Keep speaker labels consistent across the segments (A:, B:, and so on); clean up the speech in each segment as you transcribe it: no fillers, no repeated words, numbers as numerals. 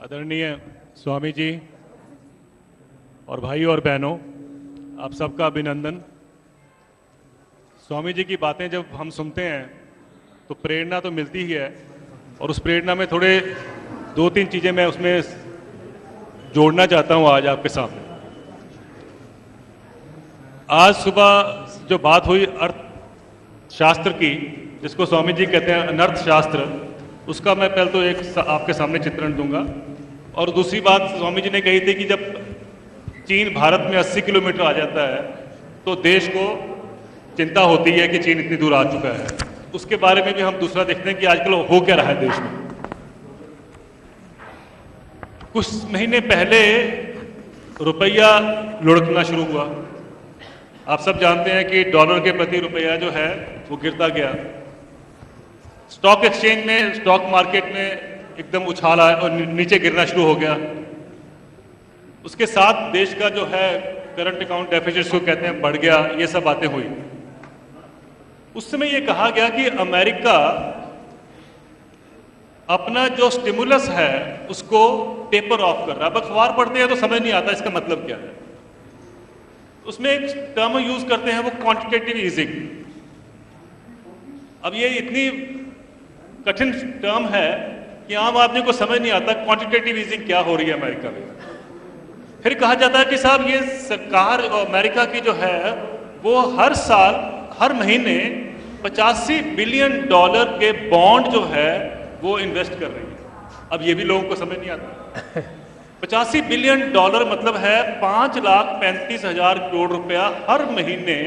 A: आदरणीय स्वामी जी और भाई और बहनों, आप सबका अभिनंदन। स्वामी जी की बातें जब हम सुनते हैं तो प्रेरणा तो मिलती ही है, और उस प्रेरणा में थोड़े दो तीन चीज़ें मैं उसमें जोड़ना चाहता हूं आज आपके सामने। आज सुबह जो बात हुई अर्थशास्त्र की, जिसको स्वामी जी कहते हैं अनर्थशास्त्र, उसका मैं पहले तो एक आपके सामने चित्रण दूंगा। और दूसरी बात स्वामी जी ने कही थी कि जब चीन भारत में 80 किलोमीटर आ जाता है तो देश को चिंता होती है कि चीन इतनी दूर आ चुका है। उसके बारे में भी हम दूसरा देखते हैं कि आजकल हो क्या रहा है देश में। कुछ महीने पहले रुपया लुढ़कना शुरू हुआ। आप सब जानते हैं कि डॉलर के प्रति रुपया जो है वो गिरता गया। स्टॉक एक्सचेंज में, स्टॉक मार्केट में एकदम उछाल आया और नीचे गिरना शुरू हो गया। उसके साथ देश का जो है करंट अकाउंट डेफिसिट को कहते हैं बढ़ गया। ये सब बातें हुई। उस समय ये कहा गया कि अमेरिका अपना जो स्टिमुलस है उसको टेपर ऑफ कर रहा है। अब अखबार पढ़ते हैं तो समझ नहीं आता इसका मतलब क्या है। उसमें एक टर्म यूज करते हैं वो क्वांटिटेटिव ईजिंग। अब ये इतनी कठिन टर्म है कि आम आदमी को समझ नहीं आता क्वांटिटेटिव ईजिंग क्या हो रही है अमेरिका में। फिर कहा जाता है कि साहब ये सरकार अमेरिका की जो है वो हर साल हर महीने 85 बिलियन डॉलर के बॉन्ड जो है वो इन्वेस्ट कर रही है। अब ये भी लोगों को समझ नहीं आता। 85 बिलियन डॉलर मतलब है 5,35,000 करोड़ रुपया हर महीने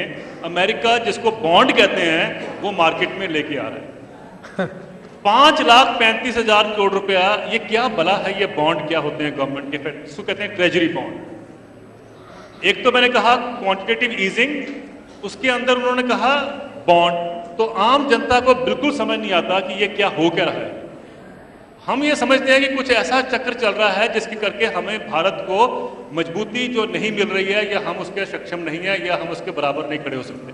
A: अमेरिका, जिसको बॉन्ड कहते हैं, वो मार्केट में लेके आ रहा है। 5,35,000 करोड़ रुपया, ये क्या भला है? ये बॉन्ड क्या होते हैं गवर्नमेंट के? इसको कहते हैं ट्रेजरी बॉन्ड। एक तो मैंने कहा क्वांटिटेटिव ईजिंग, उसके अंदर उन्होंने कहा बॉन्ड। तो आम जनता को बिल्कुल समझ नहीं आता कि ये क्या हो क्या रहा है। हम ये समझते हैं कि कुछ ऐसा चक्र चल रहा है जिसके करके हमें भारत को मजबूती जो नहीं मिल रही है, या हम उसके सक्षम नहीं है, या हम उसके बराबर नहीं खड़े हो सकते।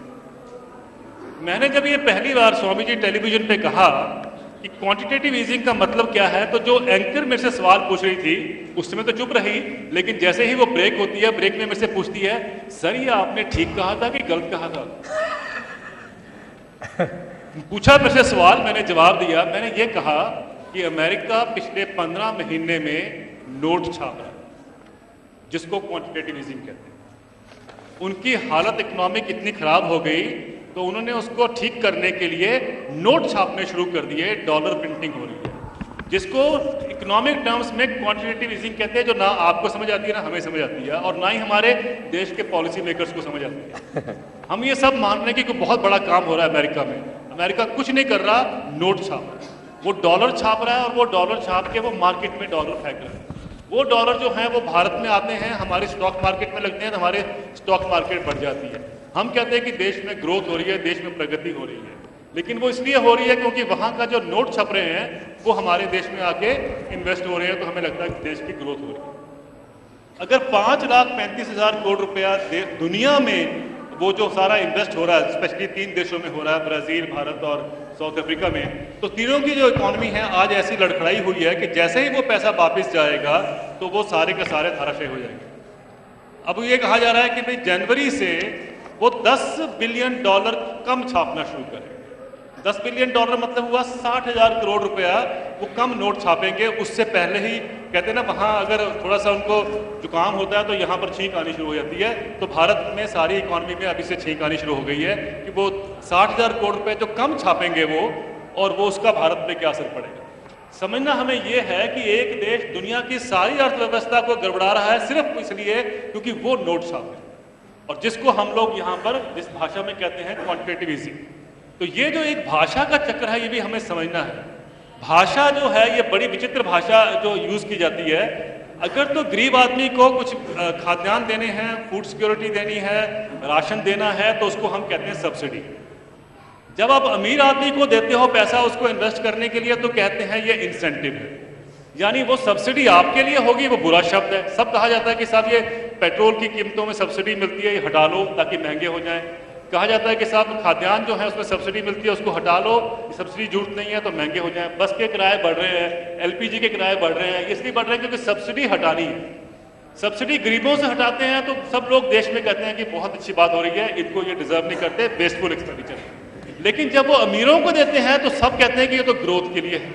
A: मैंने जब ये पहली बार स्वामी जी टेलीविजन पे कहा कि क्वांटिटेटिव ईजिंग का मतलब क्या है, तो जो एंकर मेरे से सवाल पूछ रही थी उस समय तो चुप रही, लेकिन जैसे ही वो ब्रेक होती है, ब्रेक में मेरे से पूछती है, सर ये आपने ठीक कहा था कि गलत कहा था? पूछा मेरे से सवाल, मैंने जवाब दिया। मैंने ये कहा कि अमेरिका पिछले 15 महीने में नोट छाप रहा है, जिसको क्वांटिटेटिव ईजिंग कहते हैं। उनकी हालत इकोनॉमिक इतनी खराब हो गई तो उन्होंने उसको ठीक करने के लिए नोट छापने शुरू कर दिए। डॉलर प्रिंटिंग हो रही है, जिसको इकोनॉमिक टर्म्स में क्वांटिटेटिव ईजिंग कहते हैं, जो ना आपको समझ आती है, ना हमें समझ आती है, और ना ही हमारे देश के पॉलिसी मेकर्स को समझ आती है। हम ये सब मान रहे हैं कि कोई बहुत बड़ा काम हो रहा है अमेरिका में। अमेरिका कुछ नहीं कर रहा, नोट छाप रहा है। वो डॉलर छाप रहा है, और वो डॉलर छाप के वो मार्केट में डॉलर फेंक रहा है। वो डॉलर जो है वो भारत में आते हैं, हमारे स्टॉक मार्केट में लगते हैं, हमारे स्टॉक मार्केट बढ़ जाती है। हम कहते हैं कि देश में ग्रोथ हो रही है, देश में प्रगति हो रही है, लेकिन वो इसलिए हो रही है क्योंकि वहां का जो नोट छप रहे हैं वो हमारे देश में आके इन्वेस्ट हो रहे हैं, तो हमें लगता है कि देश की ग्रोथ हो रही है। अगर 5,35,000 करोड़ रुपया दुनिया में वो जो सारा इन्वेस्ट हो रहा है, स्पेशली 3 देशों में हो रहा है, ब्राजील, भारत और साउथ अफ्रीका में, तो तीनों की जो इकोनॉमी है आज ऐसी लड़खड़ाई हुई है कि जैसे ही वो पैसा वापस जाएगा तो वो सारे के सारे धराशायी हो जाएंगे। अब ये कहा जा रहा है कि भाई जनवरी से वो 10 बिलियन डॉलर कम छापना शुरू करेंगे। 10 बिलियन डॉलर मतलब हुआ 60,000 करोड़ रुपया वो कम नोट छापेंगे। उससे पहले ही कहते हैं ना, वहाँ अगर थोड़ा सा उनको जुकाम होता है तो यहाँ पर छींक आनी शुरू हो जाती है। तो भारत में सारी इकोनॉमी में अभी से छींक आनी शुरू हो गई है कि वो 60,000 करोड़ रुपये जो कम छापेंगे वो, और वो उसका भारत में क्या असर पड़ेगा। समझना हमें ये है कि एक देश दुनिया की सारी अर्थव्यवस्था को गड़बड़ा रहा है सिर्फ इसलिए क्योंकि वो नोट छापे, और जिसको हम लोग यहाँ पर जिस भाषा में कहते हैं क्वांटिटेटिव ईजिंग। तो ये जो एक भाषा का चक्र है, ये भी हमें समझना है। भाषा जो है ये बड़ी विचित्र भाषा जो यूज की जाती है। अगर तो गरीब आदमी को कुछ खाद्यान्न देने हैं, फूड सिक्योरिटी देनी है, राशन देना है, तो उसको हम कहते हैं सब्सिडी। जब आप अमीर आदमी को देते हो पैसा उसको इन्वेस्ट करने के लिए, तो कहते हैं ये इंसेंटिव है। यानी वो सब्सिडी आपके लिए होगी, वो बुरा शब्द है। सब कहा जाता है कि साहब ये पेट्रोल की कीमतों में सब्सिडी मिलती है, ये हटा लो ताकि महंगे हो जाएं। कहा जाता है कि साहब खाद्यान्न जो है उसमें सब्सिडी मिलती है, उसको हटा लो, सब्सिडी झूठ नहीं है तो महंगे हो जाएं। बस के किराए बढ़ रहे हैं, एलपीजी के किराए बढ़ रहे हैं, इसलिए बढ़ रहे हैं क्योंकि सब्सिडी हटानी है। सब्सिडी गरीबों से हटाते हैं तो सब लोग देश में कहते हैं कि बहुत अच्छी बात हो रही है, इनको ये डिजर्व नहीं करते, वेस्टफुल एक्सपेंडिचर। लेकिन जब वो अमीरों को देते हैं तो सब कहते हैं कि ये तो ग्रोथ के लिए है,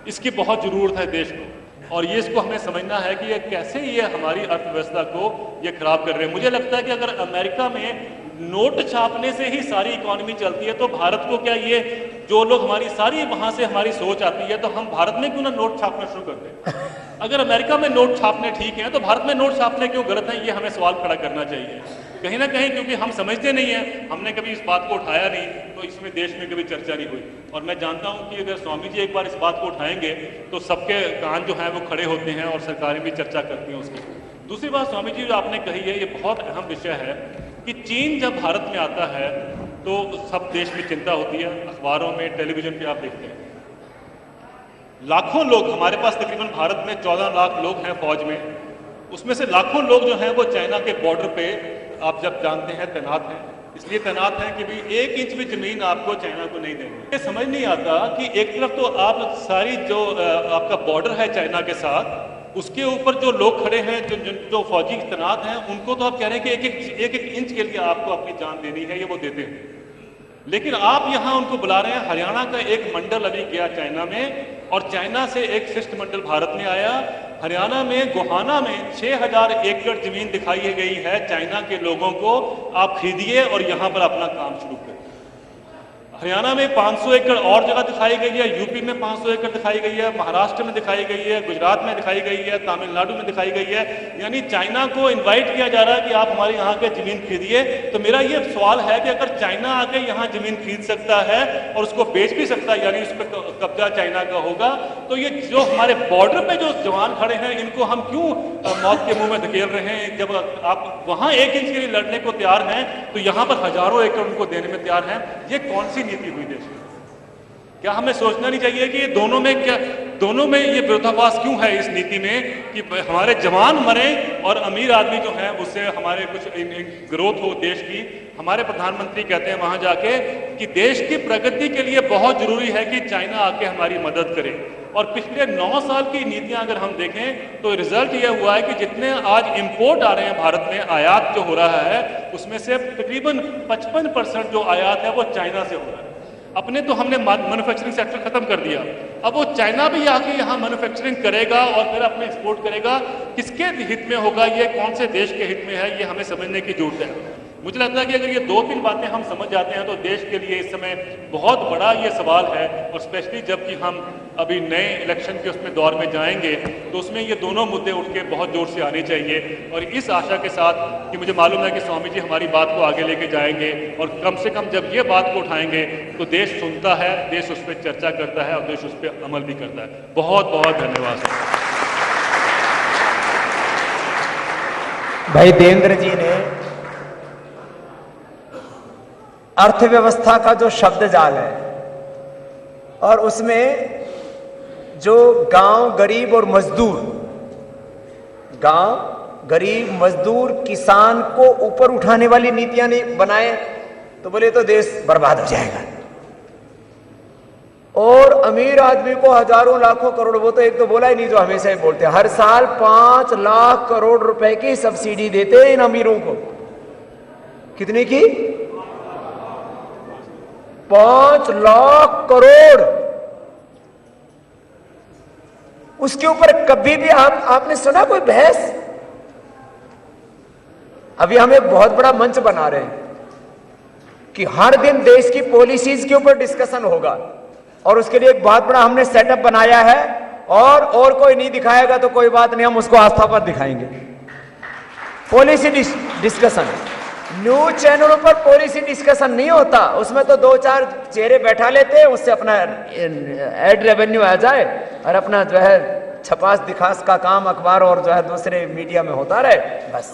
A: इसकी बहुत जरूरत है देश को। और ये इसको हमें समझना है कि ये कैसे ये हमारी अर्थव्यवस्था को ये खराब कर रहे हैं। मुझे लगता है कि अगर अमेरिका में नोट छापने से ही सारी इकोनॉमी चलती है तो भारत को क्या, ये जो लोग हमारी सारी वहां से हमारी सोच आती है तो हम भारत में क्यों ना नोट छापना शुरू कर दें। अगर अमेरिका में नोट छापने ठीक है तो भारत में नोट छापने क्यों गलत है, ये हमें सवाल खड़ा करना चाहिए कहीं ना कहीं, क्योंकि हम समझते नहीं है, हमने कभी इस बात को उठाया नहीं तो इसमें देश में कभी चर्चा नहीं हुई। और मैं जानता हूं कि अगर स्वामी जी एक बार इस बात को उठाएंगे तो सबके कान जो हैं वो खड़े होते हैं और सरकारें भी चर्चा करती हैं उसकी। दूसरी बात स्वामी जी जो आपने कही है, ये बहुत अहम विषय है कि चीन जब भारत में आता है तो सब देश में चिंता होती है, अखबारों में, टेलीविजन पे आप देखते हैं लाखों लोग, हमारे पास तकरीबन भारत में 14 लाख लोग हैं फौज में, उसमें से लाखों लोग जो हैं वो चाइना के बॉर्डर पे आप जब जानते हैं तैनात हैं, इसलिए तैनात हैं कि भाई 1 इंच भी जमीन आपको चाइना को नहीं देंगे। ये समझ नहीं आता कि एक तरफ तो आप सारी जो आपका बॉर्डर है चाइना के साथ, उसके ऊपर जो लोग खड़े हैं, जो फौजी तैनात हैं, उनको तो आप कह रहे हैं कि एक इंच के लिए आपको अपनी जान देनी है, ये वो देते हैं। लेकिन आप यहाँ उनको बुला रहे हैं। हरियाणा का एक मंडल अभी गया चाइना में और चाइना से एक शिष्टमंडल भारत में आया। हरियाणा में गोहाना में 6000 एकड़ जमीन दिखाई गई है चाइना के लोगों को, आप खरीदिए और यहाँ पर अपना काम शुरू करें। हरियाणा में 500 एकड़ और जगह दिखाई गई है, यूपी में 500 एकड़ दिखाई गई है, महाराष्ट्र में दिखाई गई है, गुजरात में दिखाई गई है, तमिलनाडु में दिखाई गई है। यानी चाइना को इनवाइट किया जा रहा है कि आप हमारे यहाँ के जमीन खरीदिए। तो मेरा ये सवाल है कि अगर चाइना आके यहाँ जमीन खरीद सकता है और उसको बेच भी सकता है, यानी उस पर कब्जा चाइना का होगा, तो ये जो हमारे बॉर्डर पे जो जवान खड़े हैं इनको हम क्यों मौत के मुंह में धकेल रहे हैं। जब आप वहाँ 1 इंच के लिए लड़ने को तैयार हैं तो यहाँ पर हजारों एकड़ उनको देने में तैयार हैं। ये कौन सी नीति हुई देश में? क्या हमें सोचना नहीं चाहिए कि ये दोनों में ये विरोधाभास क्यों है इस नीति में कि हमारे जवान मरे और अमीर आदमी जो है उससे हमारे कुछ ग्रोथ हो देश की। हमारे प्रधानमंत्री कहते हैं वहां जाके कि देश की प्रगति के लिए बहुत जरूरी है कि चाइना आके हमारी मदद करे। और पिछले 9 साल की नीतियां अगर हम देखें तो रिजल्ट ये हुआ है कि जितने आज इंपोर्ट आ रहे हैं भारत में, आयात जो हो रहा है, उसमें से तकरीबन 55% जो आयात है वो चाइना से हो रहा है। अपने तो हमने मैन्युफैक्चरिंग सेक्टर खत्म कर दिया, अब वो चाइना भी आके यहाँ मैन्युफैक्चरिंग करेगा और फिर अपने एक्सपोर्ट करेगा। किसके हित में होगा ये, कौन से देश के हित में है, ये हमें समझने की जरूरत है। मुझे लगता है कि अगर ये 2-3 बातें हम समझ जाते हैं तो देश के लिए इस समय बहुत बड़ा ये सवाल है। और स्पेशली जबकि हम अभी नए इलेक्शन के उसमें दौर में जाएंगे तो उसमें ये दोनों मुद्दे उठ के बहुत जोर से आने चाहिए। और इस आशा के साथ कि मुझे मालूम है कि स्वामी जी हमारी बात को आगे लेके जाएंगे और कम से कम जब ये बात को उठाएंगे तो देश सुनता है, देश उस पर चर्चा करता है और देश उस पर अमल भी करता है। बहुत बहुत धन्यवाद।
B: भाई देवेंद्र जी ने अर्थव्यवस्था का जो शब्द जाल है और उसमें जो गांव गरीब और मजदूर, गांव गरीब मजदूर किसान को ऊपर उठाने वाली नीतियां नहीं बनाए तो बोले तो देश बर्बाद हो जाएगा। और अमीर आदमी को हजारों लाखों करोड़, वो तो एक तो बोला ही नहीं जो हमेशा ही बोलते हैं, हर साल 5 लाख करोड़ रुपए की सब्सिडी देते हैं इन अमीरों को। कितने की? 5 लाख करोड़। उसके ऊपर कभी भी आपने सुना कोई बहस? अभी हम एक बहुत बड़ा मंच बना रहे हैं कि हर दिन देश की पॉलिसीज के ऊपर डिस्कशन होगा और उसके लिए एक बहुत बड़ा हमने सेटअप बनाया है। और कोई नहीं दिखाएगा तो कोई बात नहीं, हम उसको आस्था पर दिखाएंगे। पॉलिसी डिस्कशन न्यूज चैनलों पर पॉलिसी डिस्कशन नहीं होता, उसमें तो 2-4 चेहरे बैठा लेते हैं, उससे अपना एड रेवेन्यू आ जाए और अपना जो है छपास दिखास का काम अखबार और जो है दूसरे मीडिया में होता रहे, बस।